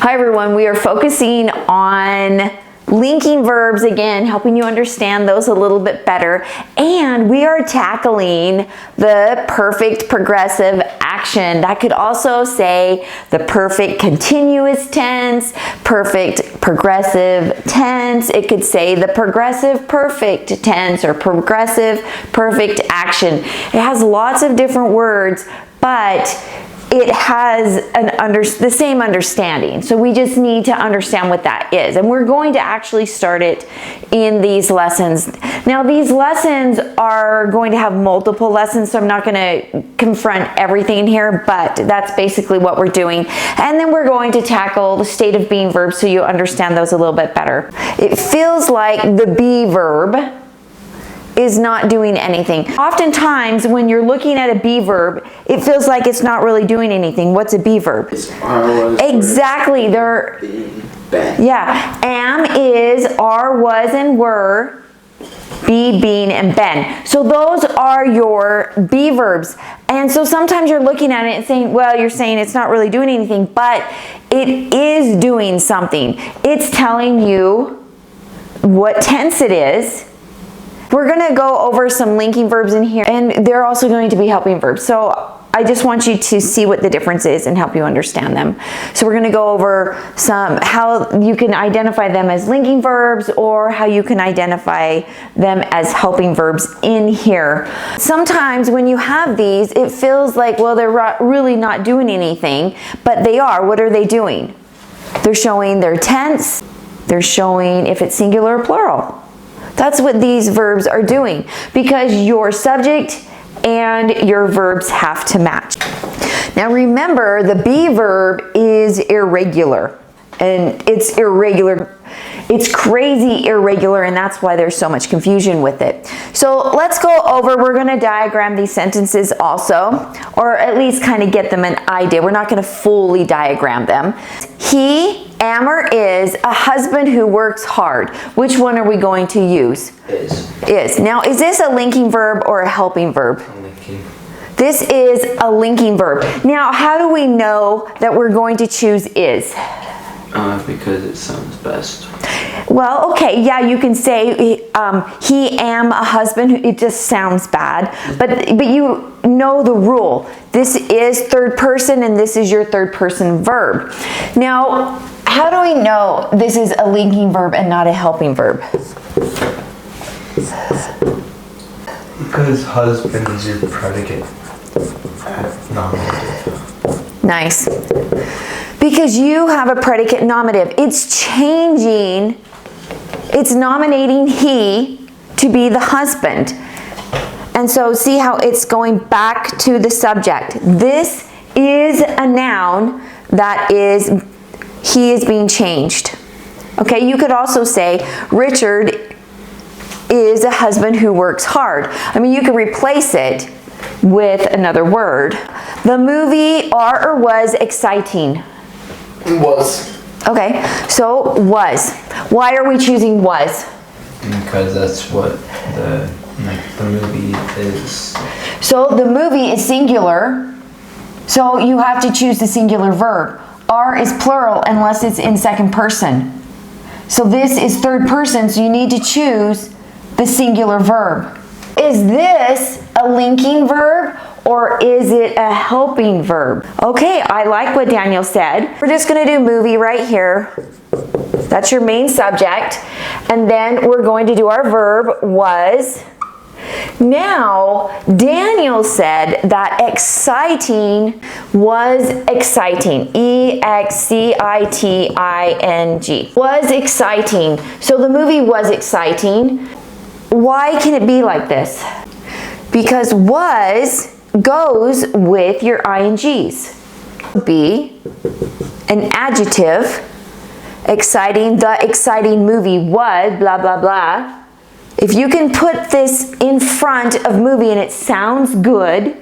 Hi everyone, we are focusing on linking verbs again, helping you understand those a little bit better. And we are tackling the perfect progressive action. That could also say the perfect continuous tense, perfect progressive tense. It could say the progressive perfect tense or progressive perfect action. It has lots of different words, but it has the same understanding. So we just need to understand what that is. And we're going to actually start it in these lessons. Now these lessons are going to have multiple lessons, so I'm not going to confront everything in here, but that's basically what we're doing. And then we're going to tackle the state of being verbs so you understand those a little bit better. It feels like the be verb is not doing anything. Oftentimes when you're looking at a be verb, it feels like it's not really doing anything. What's a be verb? Exactly. They're yeah. Am, is, are, was, and were, be, been, and been. So those are your be verbs. And so sometimes you're looking at it and saying, well, you're saying it's not really doing anything, but it is doing something. It's telling you what tense it is. We're going to go over some linking verbs in here, and they're also going to be helping verbs. So I just want you to see what the difference is and help you understand them. So we're going to go over how you can identify them as linking verbs or how you can identify them as helping verbs in here. Sometimes when you have these, it feels like, well, they're really not doing anything, but they are. What are they doing? They're showing their tense. They're showing if it's singular or plural. That's what these verbs are doing, because your subject and your verbs have to match. Now remember, the be verb is irregular, and it's irregular. It's crazy irregular, and that's why there's so much confusion with it. So let's go over, we're going to diagram these sentences also, or at least kind of get them an idea. We're not going to fully diagram them. He, am, or is a husband who works hard. Which one are we going to use? Is. Now, is this a linking verb or a helping verb? Linking. This is a linking verb. Now, how do we know that we're going to choose is? Because it sounds best. Well, okay, yeah, you can say he am a husband. It just sounds bad, but you know the rule. This is third person, and this is your third person verb. Now, how do we know this is a linking verb and not a helping verb? Because husband is your predicate. Nominative. Nice. Because you have a predicate nominative. It's changing, it's nominating he to be the husband. And so see how it's going back to the subject. This is a noun that is, he is being changed. Okay, you could also say Richard is a husband who works hard. I mean, you could replace it with another word. The movie are or was exciting. Was. Okay, so was. Why are we choosing was? Because that's what the movie is. So the movie is singular, so you have to choose the singular verb. Are is plural unless it's in second person. So this is third person, so you need to choose the singular verb. Is this a linking verb or is it a helping verb? Okay, I like what Daniel said. We're just going to do movie right here. That's your main subject. And then we're going to do our verb was. Now, Daniel said that exciting was exciting. E-X-C-I-T-I-N-G. Was exciting. So the movie was exciting. Why can it be like this? Because was goes with your INGs. Be an adjective. Exciting, the exciting movie was, blah, blah, blah. If you can put this in front of movie and it sounds good,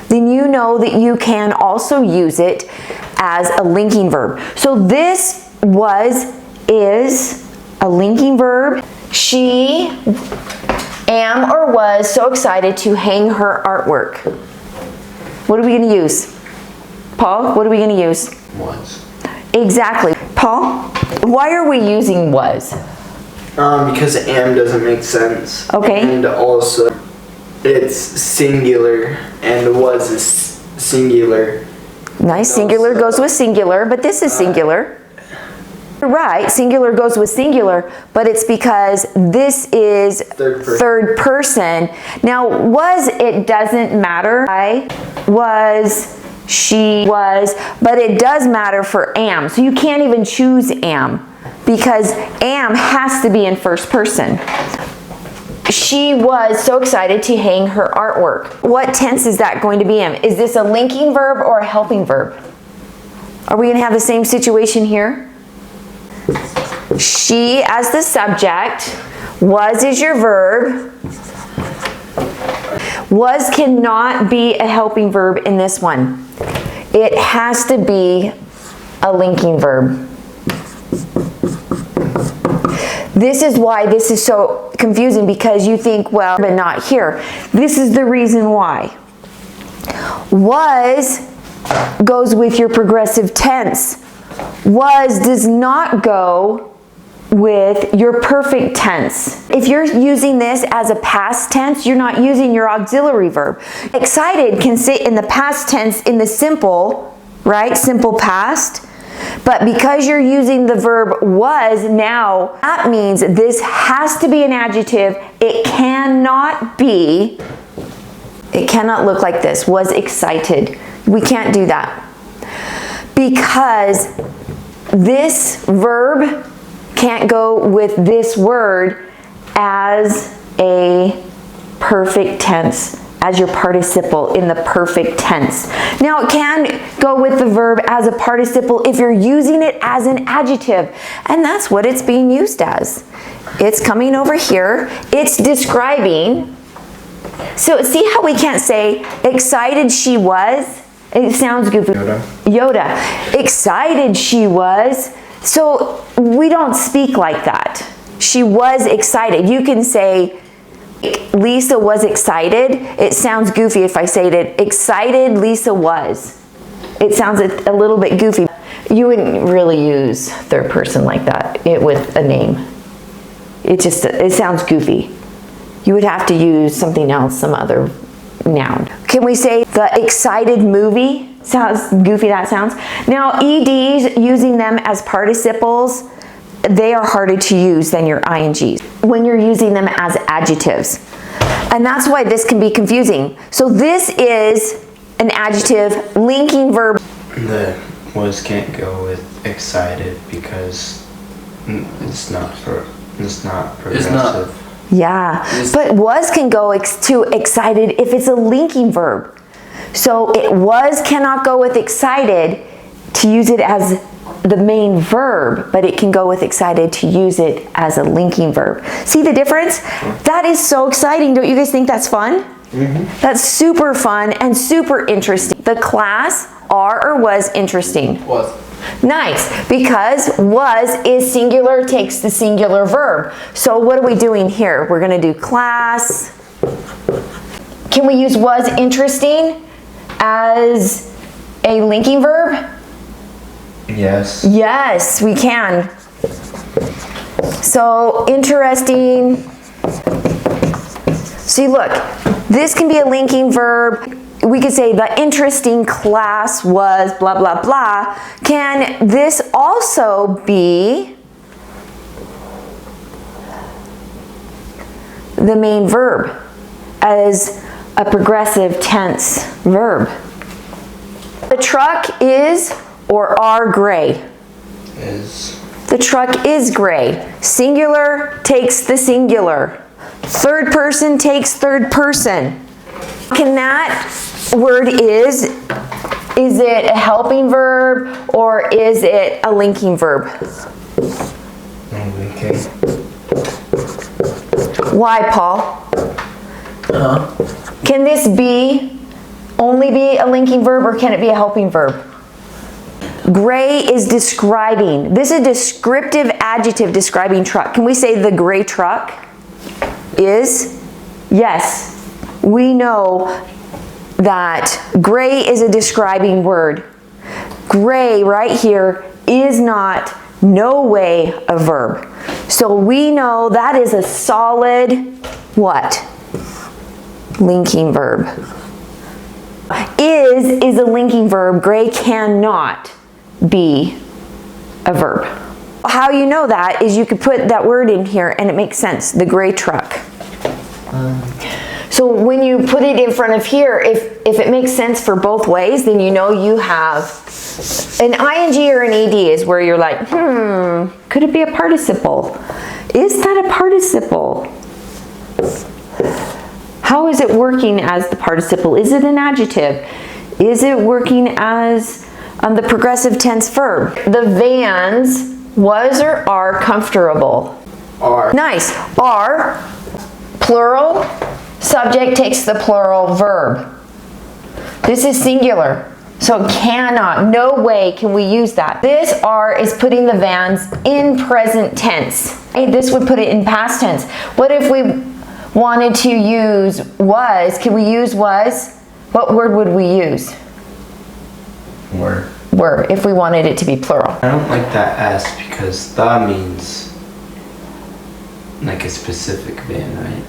then you know that you can also use it as a linking verb. So this was, is a linking verb. She am or was so excited to hang her artwork. What are we going to use? Paul, what are we going to use? Was. Exactly. Paul, why are we using was? Because am doesn't make sense. Okay. And also, it's singular, and was is singular. Nice, singular goes with singular, but this is singular. You're right, singular goes with singular, but it's because this is third person. Now, was, it doesn't matter. I was, she was, but it does matter for am. So you can't even choose am because am has to be in first person. She was so excited to hang her artwork. What tense is that going to be in? Is this a linking verb or a helping verb? Are we going to have the same situation here? She as the subject, was is your verb. Was cannot be a helping verb in this one. It has to be a linking verb. This is why this is so confusing, because you think, well, but not here. This is the reason why. Was goes with your progressive tense. Was does not go with your perfect tense. If you're using this as a past tense, you're not using your auxiliary verb. Excited can sit in the past tense in the simple, right? Simple past. But because you're using the verb was now, that means this has to be an adjective. It cannot be, it cannot look like this, was excited. We can't do that. Because this verb can't go with this word as a perfect tense, as your participle in the perfect tense. Now, it can go with the verb as a participle if you're using it as an adjective, and that's what it's being used as. It's coming over here, it's describing. So see how we can't say excited she was? It sounds goofy. Yoda. Excited she was. So we don't speak like that. She was excited. You can say Lisa was excited. It sounds goofy if I say it. Excited Lisa was. It sounds a little bit goofy. You wouldn't really use third person like that with a name. It sounds goofy. You would have to use something else, some other noun. Can we say the excited movie? Sounds goofy, that sounds. Now, EDs, using them as participles, they are harder to use than your INGs when you're using them as adjectives. And that's why this can be confusing. So this is an adjective linking verb. The was can't go with excited because it's not progressive. Yeah, but was can go to excited if it's a linking verb. So it was cannot go with excited to use it as the main verb, but it can go with excited to use it as a linking verb. See the difference? That is so exciting. Don't you guys think that's fun? Mm-hmm. That's super fun and super interesting. The class are or was interesting? Was. Nice, because was is singular, takes the singular verb. So what are we doing here? We're going to do class. Can we use was interesting as a linking verb? Yes. Yes, we can. So interesting. See, look, this can be a linking verb. We could say the interesting class was blah, blah, blah. Can this also be the main verb as a progressive tense verb? The truck is or are gray? Is. The truck is gray. Singular takes the singular. Third person takes third person. Can that word is it a helping verb or is it a linking verb? Okay. Why, Paul? Can this only be a linking verb or can it be a helping verb? Gray is describing. This is a descriptive adjective describing truck. Can we say the gray truck is? Yes. We know that gray is a describing word. Gray right here is not, no way, a verb. So we know that is a solid, what? Linking verb. Is a linking verb. Gray cannot be a verb. How you know that is you could put that word in here and it makes sense. The gray truck. So when you put it in front of here, if it makes sense for both ways, then you know you have an ing or an ed is where you're like, could it be a participle? Is that a participle? How is it working as the participle? Is it an adjective? Is it working as the progressive tense verb? The Vans was or are comfortable? Are. Nice. Are, plural, subject takes the plural verb. This is singular, so cannot, no way can we use that. This are is putting the Vans in present tense. Okay, this would put it in past tense. What if we wanted to use was? Can we use was? What word would we use? Were. Were, if we wanted it to be plural. I don't like that S because the means like a specific van, right?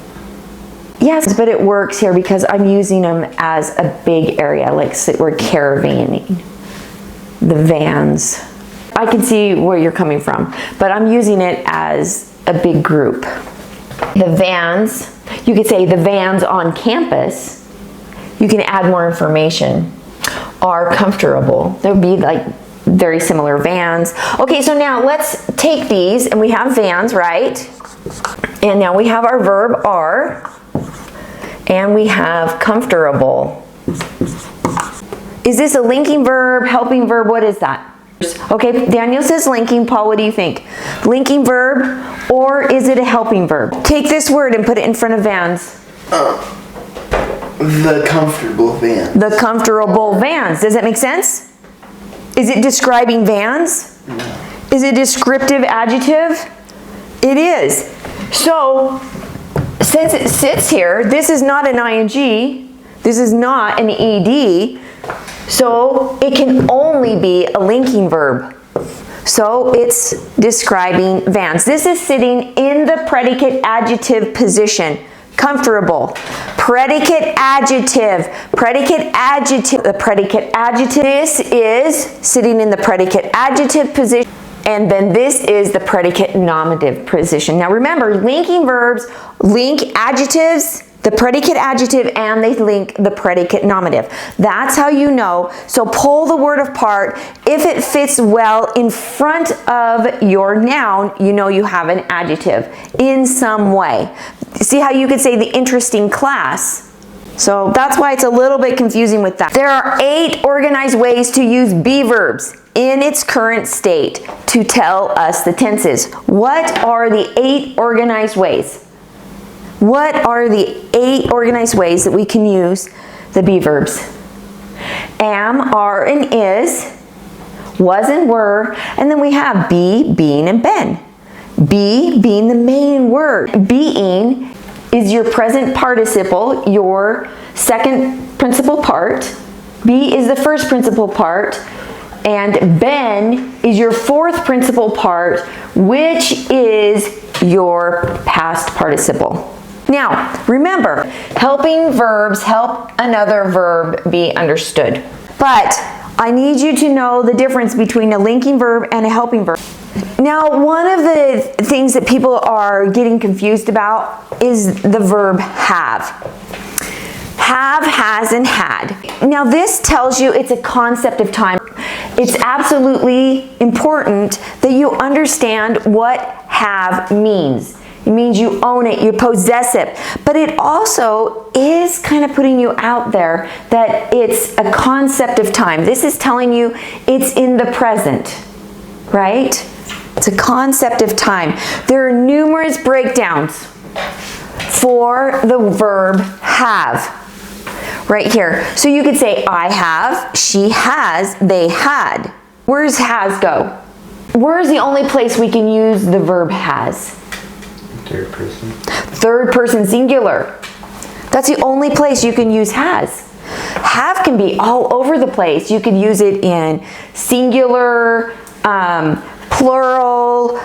Yes, but it works here because I'm using them as a big area, like we're caravanning. The Vans. I can see where you're coming from, but I'm using it as a big group. The Vans, you could say the Vans on campus. You can add more information. Are comfortable. That would be like very similar. Vans. Okay, so now let's take these and we have Vans, right? And now we have our verb are. And we have comfortable. Is this a linking verb, helping verb? What is that? Okay, Daniel says linking. Paul, what do you think? Linking verb, or is it a helping verb? Take this word and put it in front of Vans. The comfortable Vans. The comfortable Vans. Does that make sense? Is it describing Vans? No. Is it descriptive adjective? It is. So, since it sits here, this is not an ing, this is not an ed, so it can only be a linking verb. So it's describing Vans. This is sitting in the predicate adjective position. Comfortable. Predicate adjective. Predicate adjective. The predicate adjective. This is sitting in the predicate adjective position. And then this is the predicate nominative position. Now remember, linking verbs link adjectives, the predicate adjective, and they link the predicate nominative. That's how you know. So pull the word apart. If it fits well in front of your noun, you know you have an adjective in some way. See how you could say the interesting class? So that's why it's a little bit confusing with that. There are 8 organized ways to use be verbs in its current state to tell us the tenses. What are the 8 organized ways? What are the 8 organized ways that we can use the be verbs? Am, are, and is, was and were, and then we have be, being, and been. Be being the main word. Being is your present participle, your second principal part. Be is the first principal part. And been is your fourth principal part, which is your past participle. Now, remember, helping verbs help another verb be understood. But I need you to know the difference between a linking verb and a helping verb. Now, one of the things that people are getting confused about is the verb have. Have, has, and had. Now, this tells you it's a concept of time. It's absolutely important that you understand what have means. It means you own it, you possess it. But it also is kind of putting you out there that it's a concept of time. This is telling you it's in the present, right? It's a concept of time. There are numerous breakdowns for the verb have. Right here. So you could say, I have, she has, they had. Where's has go? Where's the only place we can use the verb has? Third person. Third person singular. That's the only place you can use has. Have can be all over the place. You could use it in singular, Plural,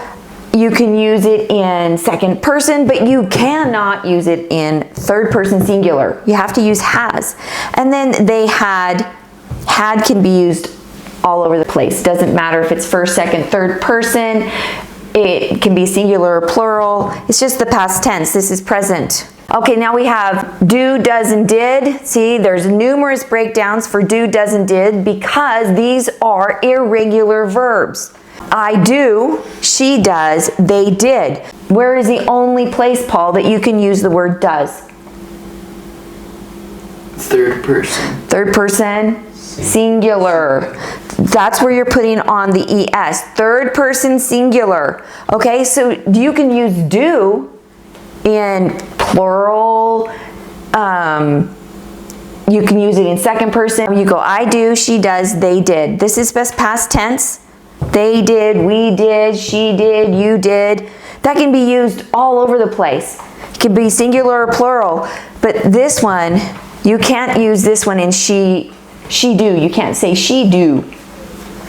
you can use it in second person, but you cannot use it in third person singular. You have to use has. And then they had. Had can be used all over the place. Doesn't matter if it's first, second, third person. It can be singular or plural. It's just the past tense. This is present. Okay, now we have do, does, and did. See, there's numerous breakdowns for do, does, and did because these are irregular verbs. I do, she does, they did. Where is the only place, Paul, that you can use the word does? Third person. Third person, singular. That's where you're putting on the ES. Third person singular. Okay, so you can use do in plural. You can use it in second person. You go, I do, she does, they did. This is best past tense. They did, we did, she did, you did. That can be used all over the place. It can be singular or plural. But this one, you can't use this one in she do. You can't say she do.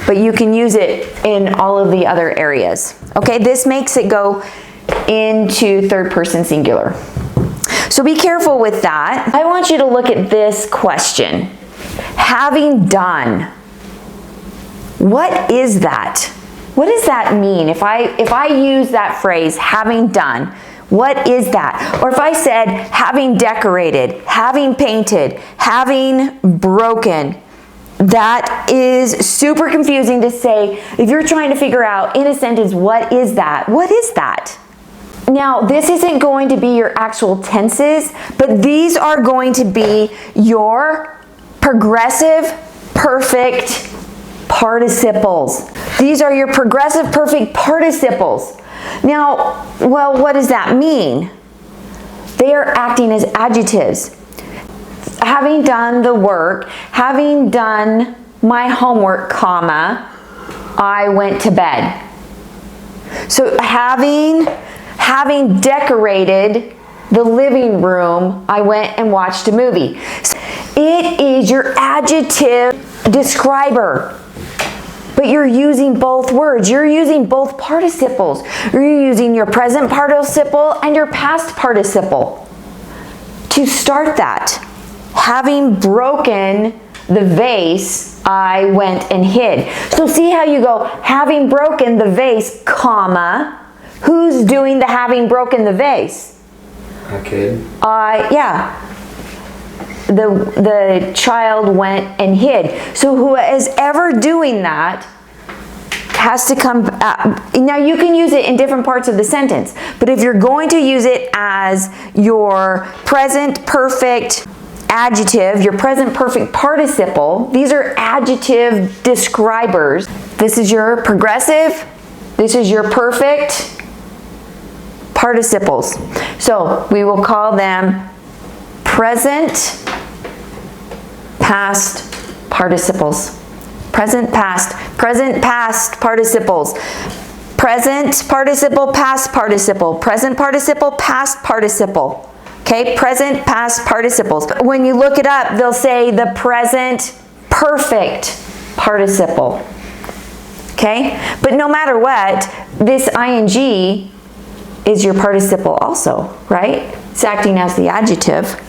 But you can use it in all of the other areas. Okay, this makes it go into third person singular. So be careful with that. I want you to look at this question. Having done. What is that? What does that mean? If I use that phrase, having done, what is that? Or if I said, having decorated, having painted, having broken, that is super confusing to say if you're trying to figure out in a sentence, what is that? What is that? Now, this isn't going to be your actual tenses, but these are going to be your progressive perfect participles. These are your progressive perfect participles. Now, well, what does that mean? They are acting as adjectives. Having done the work, having done my homework, comma, I went to bed. So having decorated the living room, I went and watched a movie. It is your adjective describer. But you're using both words. You're using both participles. You're using your present participle and your past participle to start that. Having broken the vase, I went and hid. So see how you go, having broken the vase, comma, who's doing the having broken the vase? A kid. Yeah. The child went and hid. So who is ever doing that has to come. Now you can use it in different parts of the sentence, but if you're going to use it as your present perfect adjective, your present perfect participle, these are adjective describers. This is your progressive. This is your perfect participles. So we will call them present past participles. Present past participles. Present participle, past participle. Present participle, past participle. Okay, present past participles. But when you look it up, they'll say the present perfect participle. Okay, but no matter what, this ing is your participle also, right? It's acting as the adjective.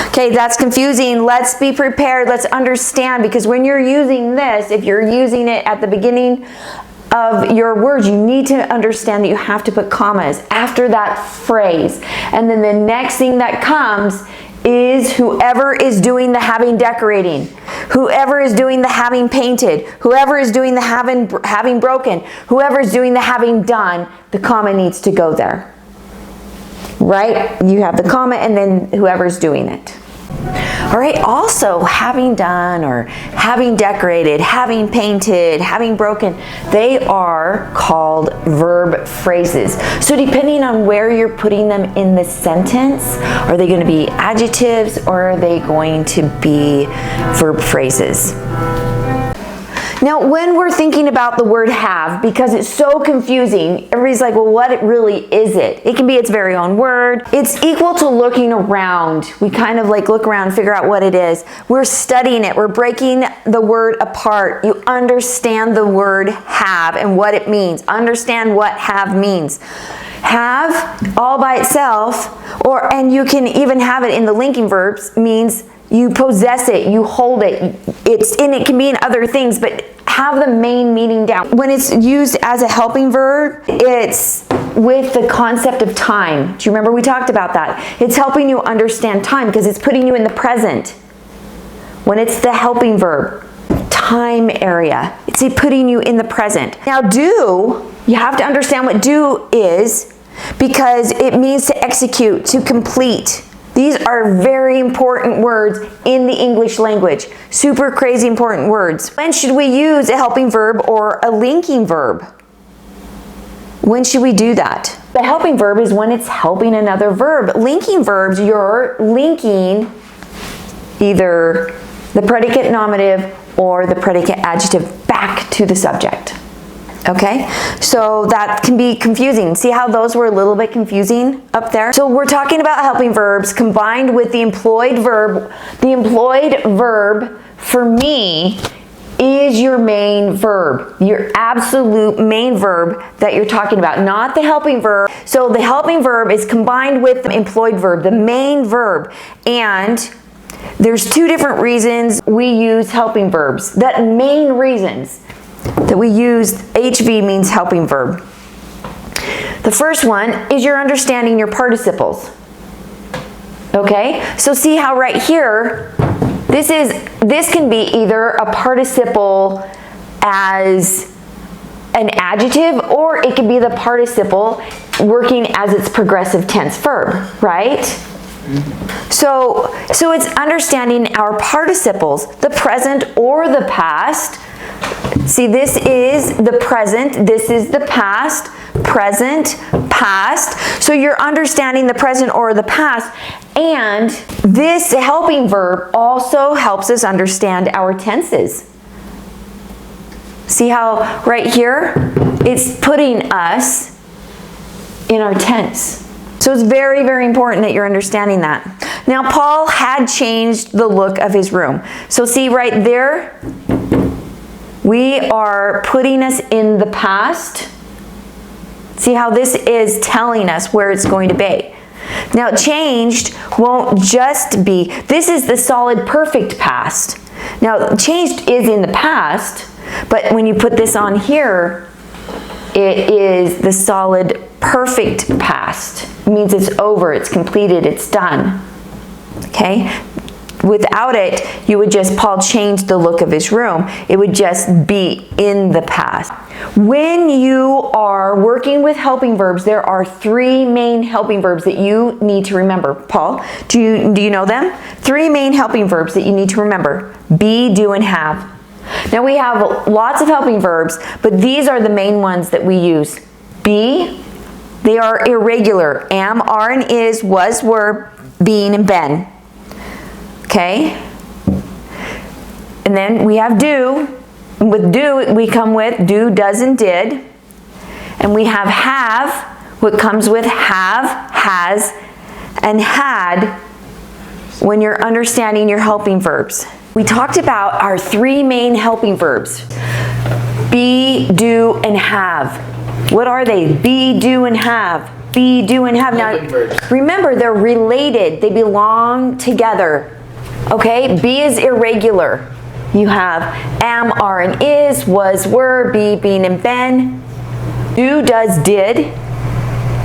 Okay, that's confusing. Let's be prepared. Let's understand, because when you're using this, if you're using it at the beginning of your words, you need to understand that you have to put commas after that phrase. And then the next thing that comes is whoever is doing the having decorating, whoever is doing the having painted, whoever is doing the having broken, whoever is doing the having done, the comma needs to go there. Right? You have the comma and then whoever's doing it. All right, also having done or having decorated, having painted, having broken, they are called verb phrases. So depending on where you're putting them in the sentence, are they going to be adjectives or are they going to be verb phrases? Now, when we're thinking about the word have, because it's so confusing, everybody's like, well, what really is it? It can be its very own word. It's equal to looking around. We kind of like look around and figure out what it is. We're studying it. We're breaking the word apart. You understand the word have and what it means. Understand what have means. Have all by itself, and you can even have it in the linking verbs, means you possess it, you hold it. It can be in other things, but have the main meaning down. When it's used as a helping verb, it's with the concept of time. Do you remember we talked about that? It's helping you understand time because it's putting you in the present. When it's the helping verb, time area, it's putting you in the present. Now do, you have to understand what do is, because it means to execute, to complete. These are very important words in the English language. Super crazy important words. When should we use a helping verb or a linking verb? When should we do that? The helping verb is when it's helping another verb. Linking verbs, you're linking either the predicate nominative or the predicate adjective back to the subject. Okay, so that can be confusing. See how those were a little bit confusing up there? So we're talking about helping verbs combined with the employed verb. The employed verb for me is your main verb, your absolute main verb that you're talking about, not the helping verb. So the helping verb is combined with the employed verb, the main verb. And there's two different reasons we use helping verbs. That main reasons that we use HV means helping verb. The first one is you're understanding your participles. Okay, so see how right here, this can be either a participle as an adjective, or it could be the participle working as its progressive tense verb, right? So it's understanding our participles, the present or the past. See, this is the present, this is the past, present, past. So you're understanding the present or the past, and this helping verb also helps us understand our tenses. See how right here, it's putting us in our tense. So it's very, very important that you're understanding that. Now, Paul had changed the look of his room. So see right there, we are putting us in the past. See how this is telling us where it's going to be. Now, changed won't just be, this is the solid perfect past. Now, changed is in the past, but when you put this on here, it is the solid perfect past. It means it's over, it's completed, it's done. Okay? Without it, you would just, Paul changed the look of his room. It would just be in the past. When you are working with helping verbs, there are three main helping verbs that you need to remember. Paul, do you know them? Three main helping verbs that you need to remember. Be, do, and have. Now we have lots of helping verbs, but these are the main ones that we use. Be, they are irregular. Am, are, and is, was, were, being, and been. Okay, and then we have do. And with do, we come with do, does, and did. And we have, what comes with have, has, and had when you're understanding your helping verbs. We talked about our three main helping verbs. Be, do, and have. What are they? Be, do, and have. Be, do, and have. Now, remember, they're related. They belong together. Okay, be is irregular. You have am, are, and is, was, were, be, been, and been. Do, does, did.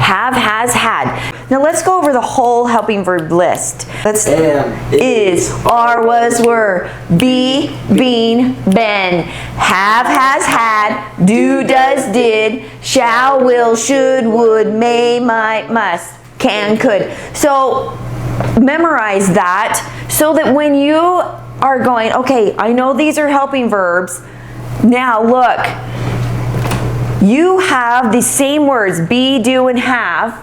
Have, has, had. Now let's go over the whole helping verb list. Let's Am, is, are, was, were, be, been, been. Have, has, had. Do, does, did. Shall, will, should, would, may, might, must, can, could. So memorize that so that when you are going, okay, I know these are helping verbs. Now look, you have the same words, be, do, and have,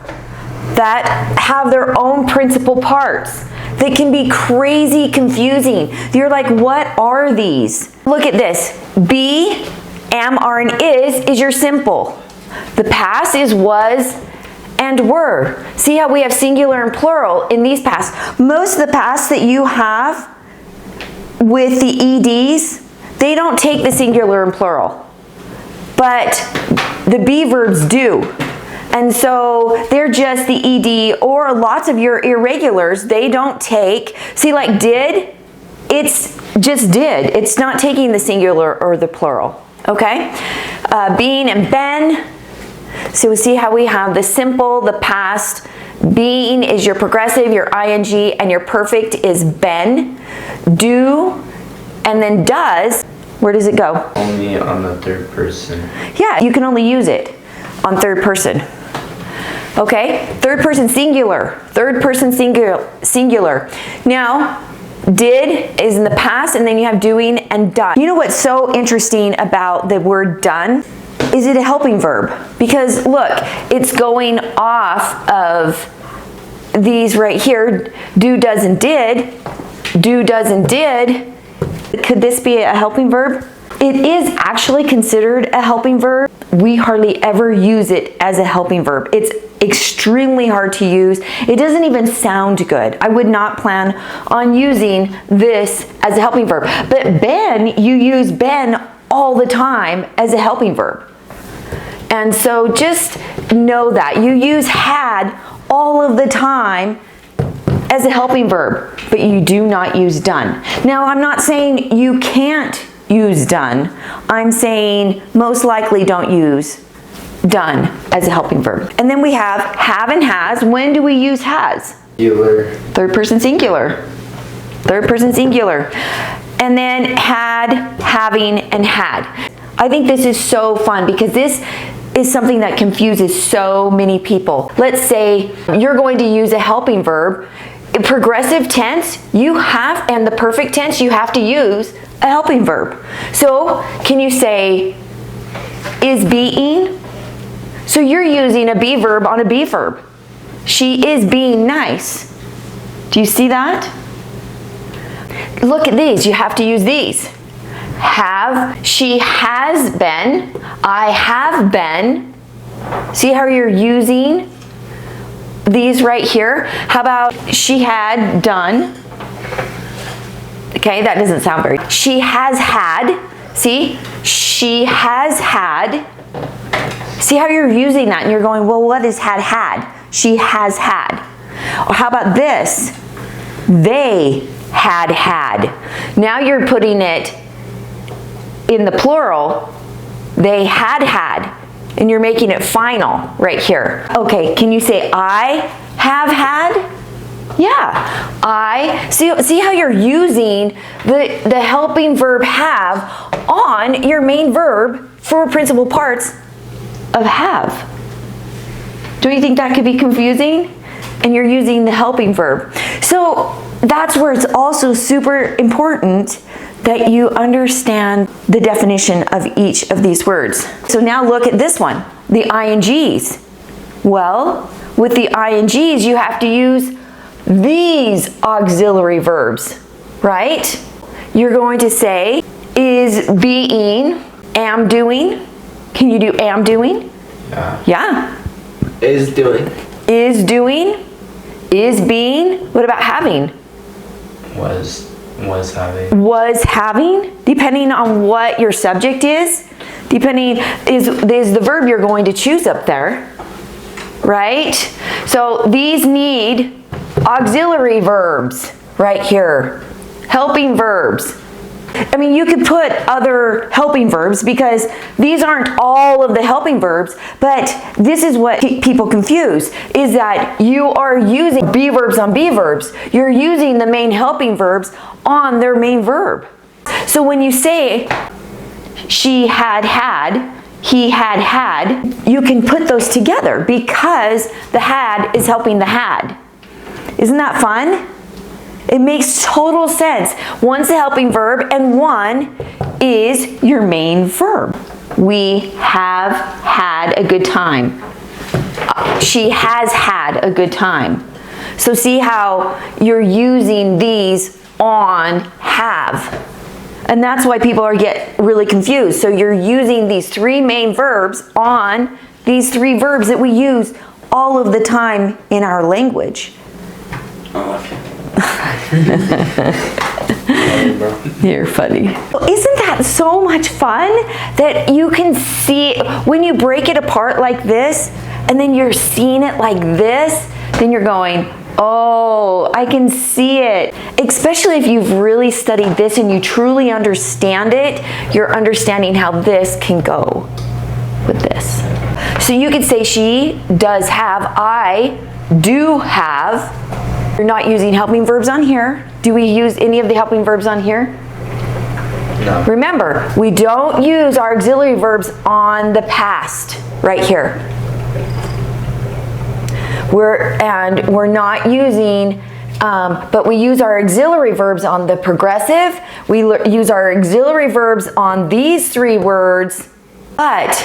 that have their own principal parts that can be crazy confusing. You're like, what are these? Look at this. Be, am, are, and is your simple. The past is was and were. See how we have singular and plural in these past. Most of the past that you have with the EDs, they don't take the singular and plural. But the be verbs do. And so they're just the ED, or lots of your irregulars, they don't take, see like did, it's just did. It's not taking the singular or the plural, okay? Being and been, so we see how we have the simple, the past. Being is your progressive, your ing, and your perfect is been. Do, and then does, where does it go? Only on the third person. Yeah, you can only use it on third person. Okay, third person singular, third person singular. Now, did is in the past, and then you have doing and done. You know what's so interesting about the word done? Is it a helping verb? Because look, it's going off of these right here, do, does, and did. Do, does, and did. Could this be a helping verb? It is actually considered a helping verb. We hardly ever use it as a helping verb. It's extremely hard to use. It doesn't even sound good. I would not plan on using this as a helping verb. But been, you use been all the time as a helping verb. And so just know that. You use had all of the time as a helping verb, but you do not use done. Now, I'm not saying you can't use done. I'm saying most likely don't use done as a helping verb. And then we have and has. When do we use has? Singular. Third person singular. Third person singular. And then had, having, and had. I think this is so fun because this is something that confuses so many people. Let's say you're going to use a helping verb. In progressive tense, you have, and the perfect tense, you have to use a helping verb. So, can you say, is being? So you're using a be verb on a be verb. She is being nice. Do you see that? Look at these, you have to use these. Have, she has been, I have been. See how you're using these right here? How about she had done? Okay, that doesn't sound very. She has had. See? She has had. See how you're using that and you're going, well, what is had? She has had. Or how about this? They had. Now you're putting it in the plural. They had. And you're making it final right here. Okay, can you say I have had? Yeah, I. See how you're using the helping verb have on your main verb for principal parts of have. Don't you think that could be confusing? And you're using the helping verb. So that's where it's also super important that you understand the definition of each of these words. So now look at this one, the INGs. Well, with the INGs, you have to use these auxiliary verbs, right? You're going to say, is being, am doing. Can you do am doing? Yeah. Yeah. Is doing. Is doing. Is being. What about having? Was having. Was having, depending on what your subject is, is the verb you're going to choose up there, right? So these need auxiliary verbs right here, helping verbs. I mean, you could put other helping verbs because these aren't all of the helping verbs, but this is what people confuse, is that you are using be verbs on be verbs. You're using the main helping verbs on their main verb. So when you say she had, he had, you can put those together because the had is helping the had. Isn't that fun? It makes total sense. One's the helping verb and one is your main verb. We have had a good time. She has had a good time. So see how you're using these on have. And that's why people get really confused. So you're using these three main verbs on these three verbs that we use all of the time in our language. Oh, okay. You're funny. Isn't that so much fun that you can see when you break it apart like this and then you're seeing it like this, then you're going, oh, I can see it. Especially if you've really studied this and you truly understand it, you're understanding how this can go with this. So you could say she does have, I do have. You're not using helping verbs on here. Do we use any of the helping verbs on here? No. Remember, we don't use our auxiliary verbs on the past right here. We're not using, but we use our auxiliary verbs on the progressive. We use our auxiliary verbs on these three words. But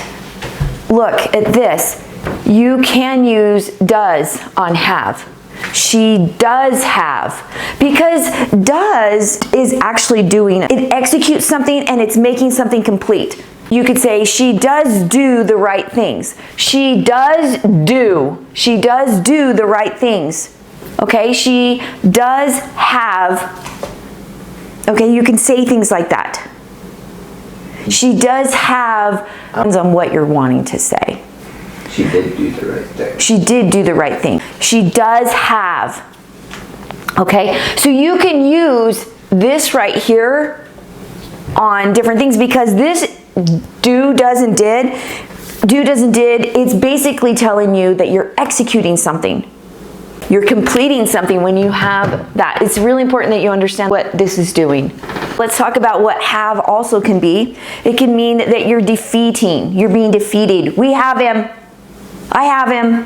look at this. You can use does on have. She does have, because does is actually doing, it executes something and it's making something complete. You could say she does do the right things. She does do the right things. Okay, she does have, okay, you can say things like that. She does have, depends on what you're wanting to say. She did do the right thing. She did do the right thing. She does have. Okay, so you can use this right here on different things, because this do, does, and did, it's basically telling you that you're executing something. You're completing something when you have that. It's really important that you understand what this is doing. Let's talk about what have also can be. It can mean that you're defeating. You're being defeated. We have him. I have him.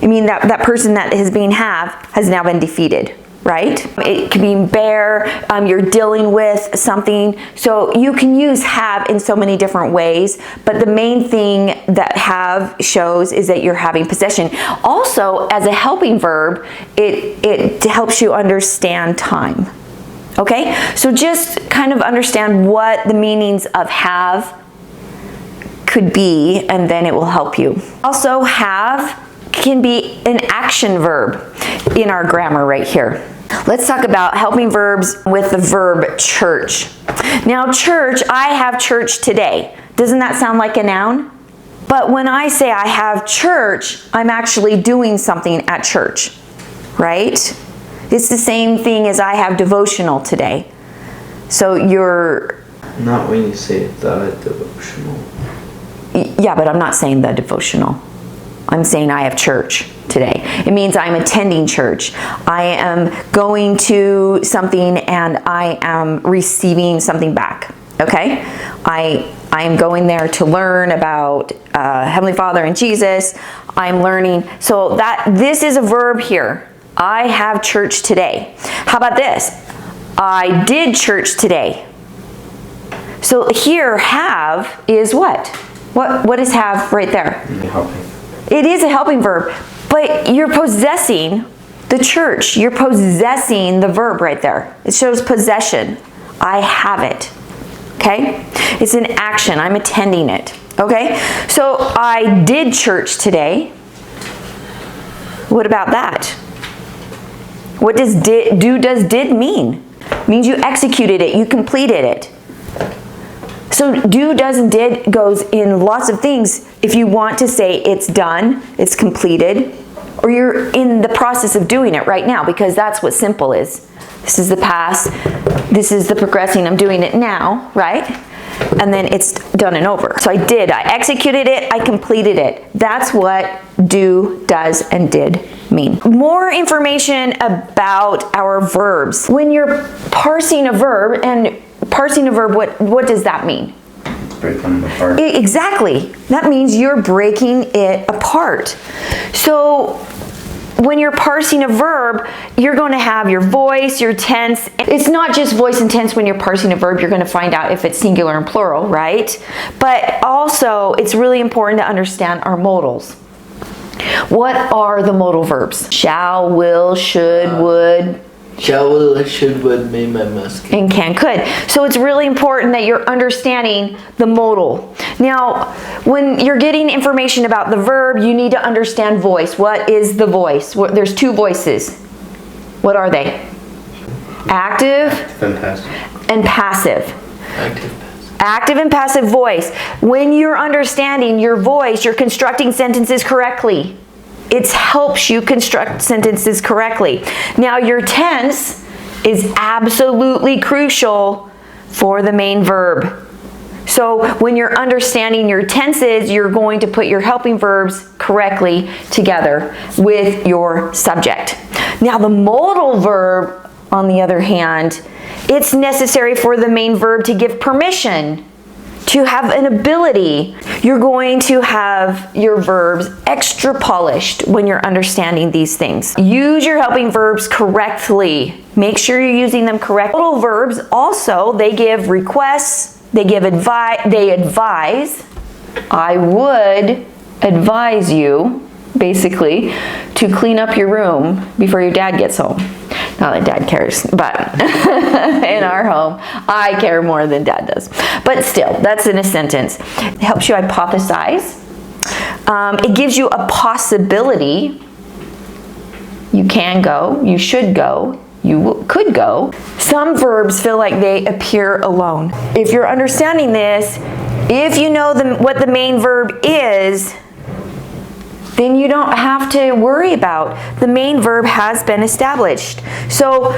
I mean, that person that is being have has now been defeated, right? It can mean bear. You're dealing with something. So you can use have in so many different ways, but the main thing that have shows is that you're having possession. Also, as a helping verb, it helps you understand time. Okay? So just kind of understand what the meanings of have could be, and then it will help you. Also, have can be an action verb in our grammar right here. Let's talk about helping verbs with the verb church. Now, church, I have church today. Doesn't that sound like a noun? But when I say I have church, I'm actually doing something at church, right? It's the same thing as I have devotional today. So you're... Not when you say the devotional. Yeah, but I'm not saying the devotional. I'm saying I have church today. It means I'm attending church. I am going to something and I am receiving something back. Okay? I am going there to learn about Heavenly Father and Jesus. I'm learning. So this is a verb here. I have church today. How about this? I did church today. So here, have is what? What is have right there? Helping. It is a helping verb, but you're possessing the church. You're possessing the verb right there. It shows possession. I have it. Okay? It's an action. I'm attending it. Okay? So I did church today. What about that? What does did mean? It means you executed it. You completed it. So do, does, and did goes in lots of things. If you want to say it's done, it's completed, or you're in the process of doing it right now, because that's what simple is. This is the past, this is the progressing, I'm doing it now, right? And then it's done and over. So I executed it, I completed it. That's what do, does, and did mean. More information about our verbs. When you're parsing a verb, what does that mean? Break them apart. Exactly. That means you're breaking it apart. So when you're parsing a verb, you're going to have your voice, your tense. It's not just voice and tense when you're parsing a verb. You're going to find out if it's singular and plural, right? But also, it's really important to understand our modals. What are the modal verbs? Shall, will, should, would. Shall, will, should, would, may, might, must. And can, could. So it's really important that you're understanding the modal. Now, when you're getting information about the verb, you need to understand voice. What is the voice? There's two voices. What are they? Active And passive. and passive. Active, passive. Active and passive voice. When you're understanding your voice, you're constructing sentences correctly. It helps you construct sentences correctly. Now, your tense is absolutely crucial for the main verb. So when you're understanding your tenses, you're going to put your helping verbs correctly together with your subject. Now, the modal verb, on the other hand, it's necessary for the main verb to give permission, to have an ability. You're going to have your verbs extra polished when you're understanding these things. Use your helping verbs correctly. Make sure you're using them correctly. Modal verbs also, they give requests, they give they advise. I would advise you, basically, to clean up your room before your dad gets home. Not that Dad cares, but in our home, I care more than Dad does. But still, that's in a sentence. It helps you hypothesize. It gives you a possibility. You can go, you should go, you could go. Some verbs feel like they appear alone. If you're understanding this, if you know what the main verb is, then you don't have to worry about. The main verb has been established. So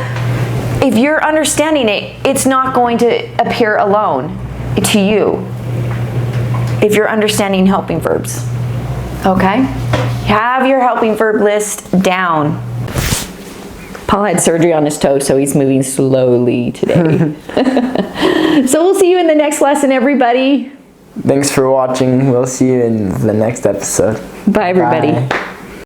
if you're understanding it, it's not going to appear alone to you if you're understanding helping verbs. Okay? Have your helping verb list down. Paul had surgery on his toe, so he's moving slowly today. So we'll see you in the next lesson, everybody. Thanks for watching. We'll see you in the next episode. Bye, everybody. Bye.